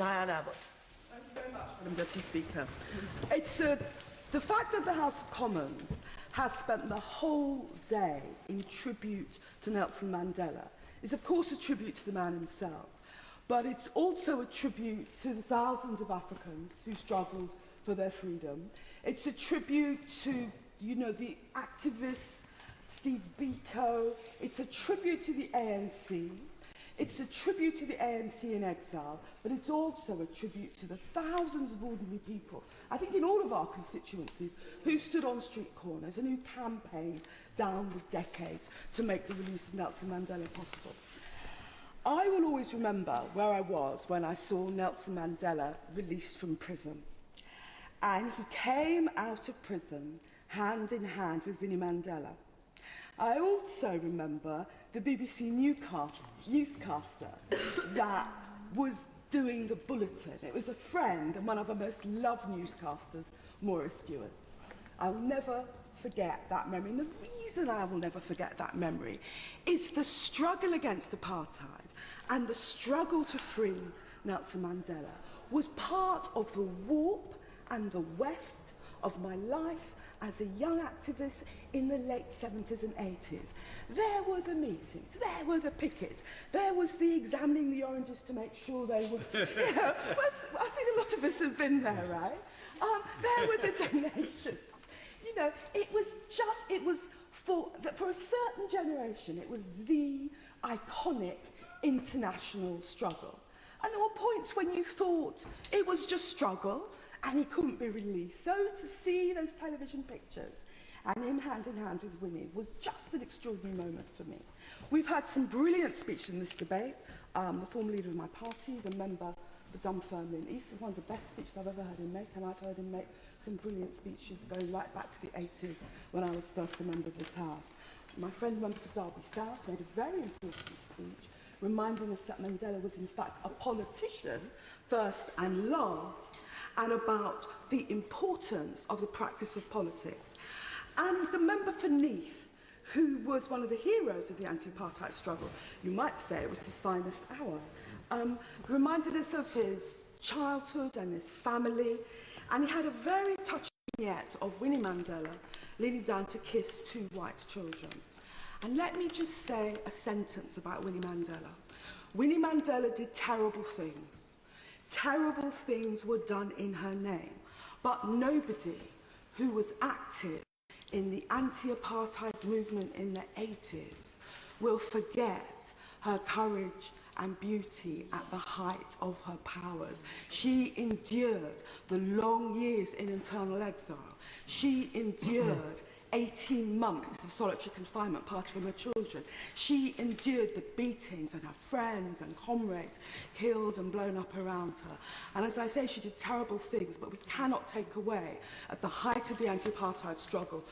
Diane Abbott. Thank you very much, Madam Deputy Speaker. It's the fact that the House of Commons has spent the whole day in tribute to Nelson Mandela is of course a tribute to the man himself, but it's also a tribute to the thousands of Africans who struggled for their freedom. It's a tribute to, you know, the activists, Steve Biko. It's a tribute to the ANC. It's a tribute to the ANC in exile, but it's also a tribute to the thousands of ordinary people, I think in all of our constituencies, who stood on street corners and who campaigned down the decades to make the release of Nelson Mandela possible. I will always remember where I was when I saw Nelson Mandela released from prison. And he came out of prison hand in hand with Winnie Mandela. I also remember the BBC newscaster that was doing the bulletin. It was a friend and one of our most loved newscasters, Maurice Stewart. I'll never forget that memory. And the reason I will never forget that memory is the struggle against apartheid and the struggle to free Nelson Mandela was part of the warp and the weft of my life as a young activist in the late 70s and 80s. There were the meetings, there were the pickets, there was the examining the oranges to make sure they were, you know, I think a lot of us have been there, right? There were the donations. You know, it was for a certain generation, it was the iconic international struggle. And there were points when you thought it was just struggle, and he couldn't be released. So to see those television pictures and him hand in hand with Winnie was just an extraordinary moment for me. We've had some brilliant speeches in this debate. The former leader of my party, the member for Dunfermline East, is one of the best speeches I've ever heard him make, and I've heard him make some brilliant speeches going right back to the 80s when I was first a member of this House. My friend, member for Derby South, made a very important speech reminding us that Mandela was in fact a politician first and last, and about the importance of the practice of politics. And the member for Neath, who was one of the heroes of the anti-apartheid struggle, you might say it was his finest hour, reminded us of his childhood and his family, and he had a very touching vignette of Winnie Mandela leaning down to kiss two white children. And let me just say a sentence about Winnie Mandela. Winnie Mandela did terrible things. Terrible things were done in her name, but nobody who was active in the anti-apartheid movement in the 80s will forget her courage and beauty at the height of her powers. She endured the long years in internal exile. She endured 18 months of solitary confinement, parting from her children. She endured the beatings and her friends and comrades killed and blown up around her. And as I say, she did terrible things, but we cannot take away, at the height of the anti-apartheid struggle,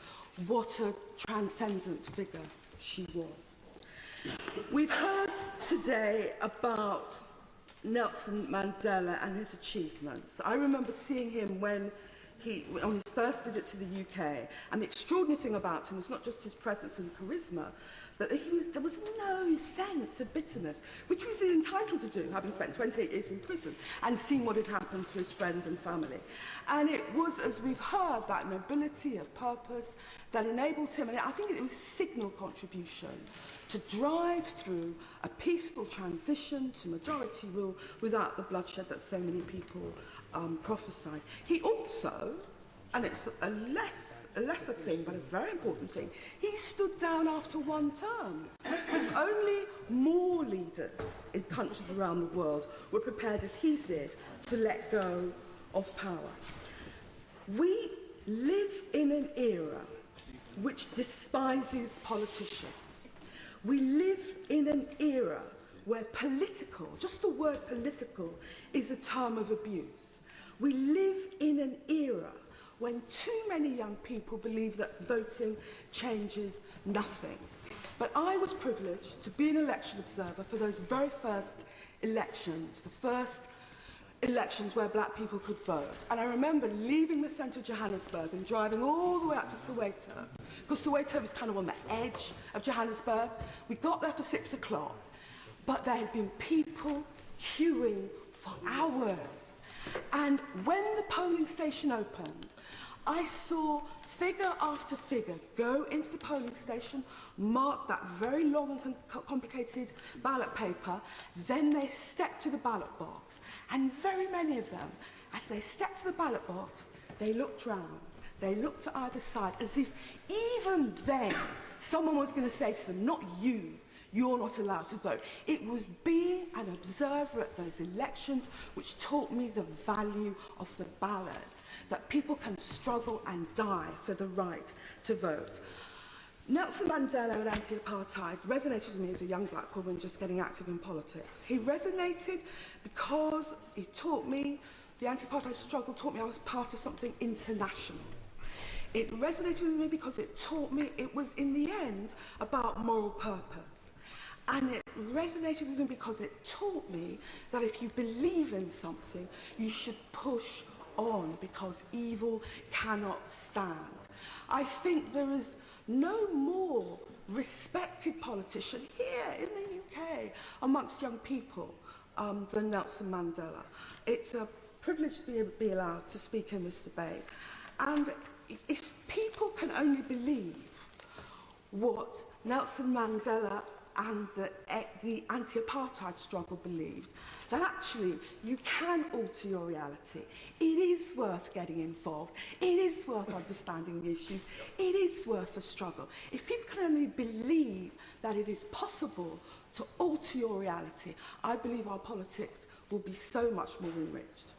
what a transcendent figure she was. We've heard today about Nelson Mandela and his achievements. I remember seeing him on his first visit to the UK, and the extraordinary thing about him was not just his presence and charisma, but there was no sense of bitterness, which he was entitled to do, having spent 28 years in prison and seen what had happened to his friends and family. And it was, as we've heard, that nobility of purpose that enabled him, and I think it was a signal contribution to drive through a peaceful transition to majority rule without the bloodshed that so many people prophesied. He also, and it's a lesser thing, but a very important thing, he stood down after one term. Because only more leaders in countries around the world were prepared as he did to let go of power. We live in an era which despises politicians. We live in an era where political, just the word political, is a term of abuse. We live in an era when too many young people believe that voting changes nothing. But I was privileged to be an election observer for those very first elections, the first elections where black people could vote. And I remember leaving the centre of Johannesburg and driving all the way up to Soweto, because Soweto was kind of on the edge of Johannesburg. We got there for 6 o'clock, but there had been people queuing for hours. And when the polling station opened, I saw figure after figure go into the polling station, mark that very long and complicated ballot paper, then they stepped to the ballot box. And very many of them, as they stepped to the ballot box, they looked round. They looked to either side as if even then someone was going to say to them, not you, you're not allowed to vote. It was being an observer at those elections which taught me the value of the ballot, that people can struggle and die for the right to vote. Nelson Mandela and anti-apartheid resonated with me as a young black woman just getting active in politics. He resonated because he taught me, the anti-apartheid struggle taught me I was part of something international. It resonated with me because it taught me it was, in the end, about moral purpose. And it resonated with me because it taught me that if you believe in something, you should push on because evil cannot stand. I think there is no more respected politician here in the UK amongst young people than Nelson Mandela. It's a privilege to be allowed to speak in this debate. And if people can only believe what Nelson Mandela and the anti-apartheid struggle believed, that actually you can alter your reality. It is worth getting involved. It is worth understanding the issues. It is worth a struggle. If people can only believe that it is possible to alter your reality, I believe our politics will be so much more enriched.